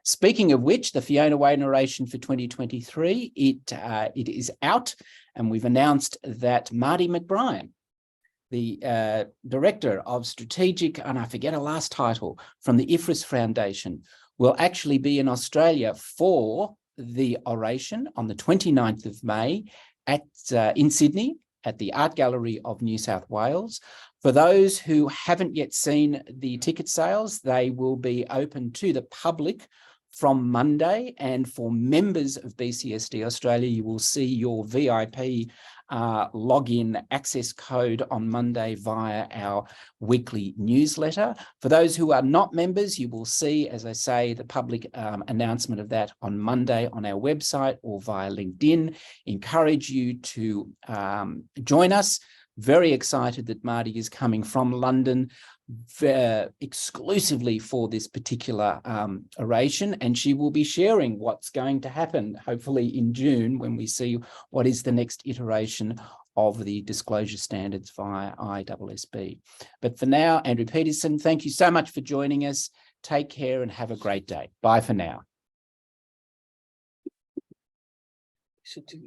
Speaking of which, the Fiona Way narration for 2023, it is out, and we've announced that Marty McBrien, the Director of Strategic, and I forget her last title, from the IFRS Foundation, will actually be in Australia for the oration on the 29th of May in Sydney at the Art Gallery of New South Wales. For those who haven't yet seen the ticket sales, they will be open to the public from Monday, and for members of BCSD Australia, you will see your VIP login access code on Monday via our weekly newsletter. For those who are not members, you will see, as I say, the public announcement of that on Monday on our website or via LinkedIn. Encourage you to join us. Very excited that Marty is coming from London exclusively for this particular oration, and she will be sharing what's going to happen, hopefully in June, when we see what is the next iteration of the disclosure standards via ISSB. But for now, Andrew Peterson, thank you so much for joining us. Take care and have a great day. Bye for now. Should do